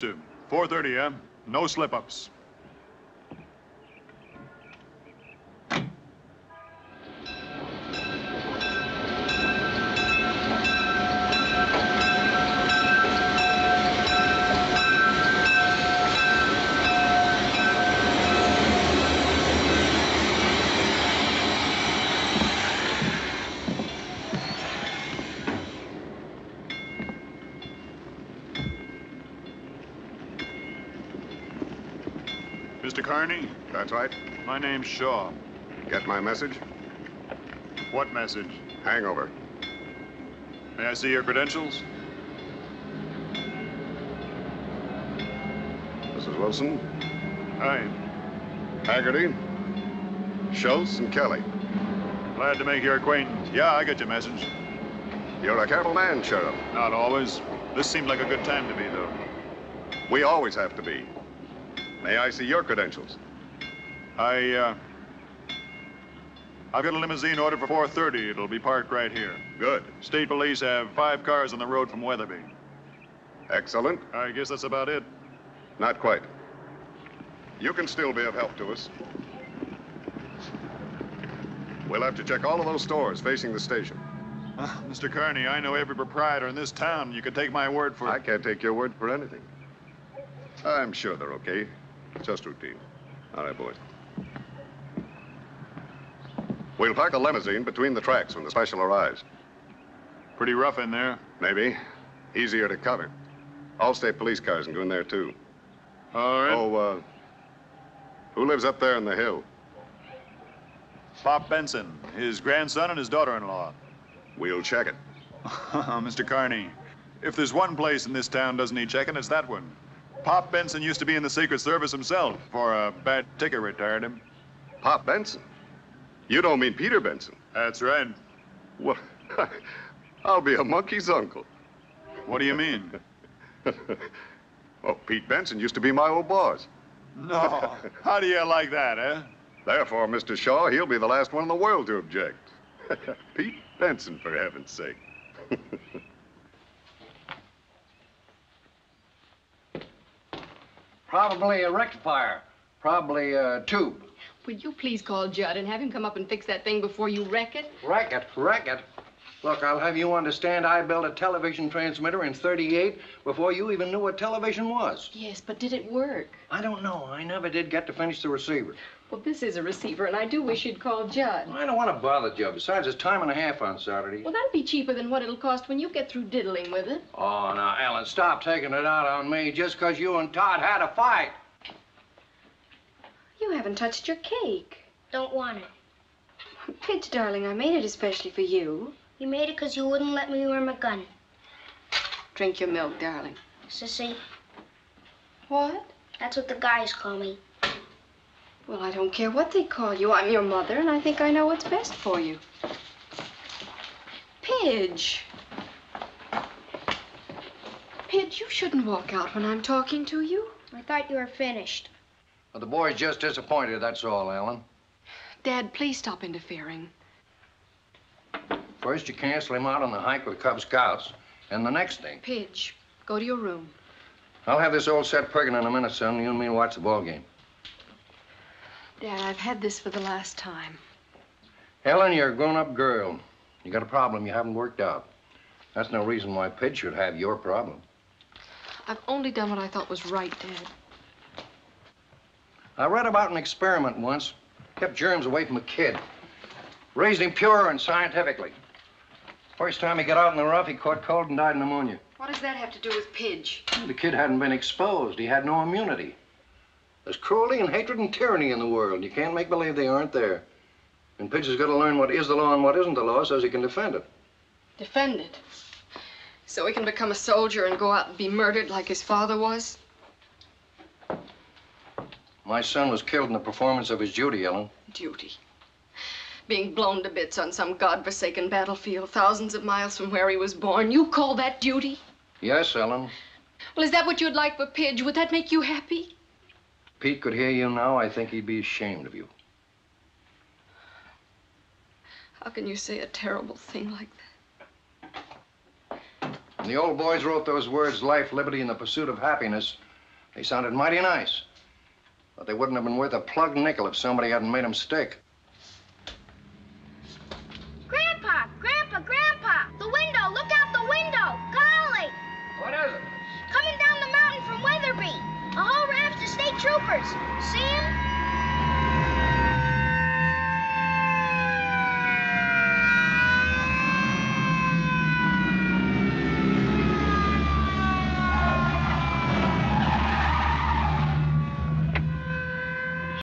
4:30, huh? No slip-ups. Mr. Carney? That's right. My name's Shaw. Get my message? What message? Hangover. May I see your credentials? Mrs. Wilson, Hi. Haggerty, Schultz, and Kelly. Glad to make your acquaintance. Yeah, I got your message. You're a careful man, Sheriff. Not always. This seemed like a good time to be, though. We always have to be. May I see your credentials? I've got a limousine ordered for 4:30. It'll be parked right here. Good. State police have 5 cars on the road from Weatherby. Excellent. I guess that's about it. Not quite. You can still be of help to us. We'll have to check all of those stores facing the station. Mr. Carney, I know every proprietor in this town. You can take my word for it. I can't take your word for anything. I'm sure they're okay. Just routine. All right, boys. We'll park the limousine between the tracks when the special arrives. Pretty rough in there. Maybe. Easier to cover. All state police cars can go in there, too. All right. Oh, who lives up there in the hill? Pop Benson, his grandson and his daughter-in-law. We'll check it. Mr. Carney, if there's one place in this town doesn't need checking, it's that one. Pop Benson used to be in the Secret Service himself. For a bad ticket retired him. Pop Benson? You don't mean Peter Benson? That's right. Well, I'll be a monkey's uncle. What do you mean? Oh, Pete Benson used to be my old boss. No. How do you like that, eh? Therefore, Mr. Shaw, he'll be the last one in the world to object. Pete Benson, for heaven's sake. Probably a rectifier. Probably a tube. Would you please call Judd and have him come up and fix that thing before you wreck it? Wreck it? Wreck it? Look, I'll have you understand I built a television transmitter in '38 before you even knew what television was. Yes, but did it work? I don't know. I never did get to finish the receiver. Well, this is a receiver, and I do wish you'd call Judd. I don't want to bother Joe. Besides, it's time and a half on Saturday. Well, that'll be cheaper than what it'll cost when you get through diddling with it. Oh, now, Ellen, stop taking it out on me just because you and Todd had a fight. You haven't touched your cake. Don't want it. Pidge, darling, I made it especially for you. You made it because you wouldn't let me wear my gun. Drink your milk, darling. Sissy, What? that's what the guys call me. Well, I don't care what they call you. I'm your mother, and I think I know what's best for you. Pidge. Pidge, you shouldn't walk out when I'm talking to you. I thought you were finished. Well, the boy's just disappointed, that's all, Ellen. Dad, please stop interfering. First, you cancel him out on the hike with Cub Scouts, and the next thing. Pidge, go to your room. I'll have this old set perking in a minute, son. You and me watch the ball game. Dad, I've had this for the last time. Ellen, you're a grown-up girl. You got a problem you haven't worked out. That's no reason why Pidge should have your problem. I've only done what I thought was right, Dad. I read about an experiment once. Kept germs away from a kid. Raised him pure and scientifically. First time he got out in the rough, he caught cold and died of pneumonia. What does that have to do with Pidge? The kid hadn't been exposed. He had no immunity. There's cruelty and hatred and tyranny in the world. You can't make believe they aren't there. And Pidge has got to learn what is the law and what isn't the law so he can defend it. Defend it? So he can become a soldier and go out and be murdered like his father was? My son was killed in the performance of his duty, Ellen. Duty. Being blown to bits on some godforsaken battlefield thousands of miles from where he was born. You call that duty? Yes, Ellen. Well, is that what you'd like for Pidge? Would that make you happy? Pete could hear you now, I think he'd be ashamed of you. How can you say a terrible thing like that? When the old boys wrote those words, life, liberty, and the pursuit of happiness, They sounded mighty nice. But they wouldn't have been worth a plugged nickel if somebody hadn't made them stick. Grandpa! Grandpa! Grandpa! The window! Look out the window! Golly! What is it? Coming down the mountain from Weatherby. A whole raft of state troopers. See 'em?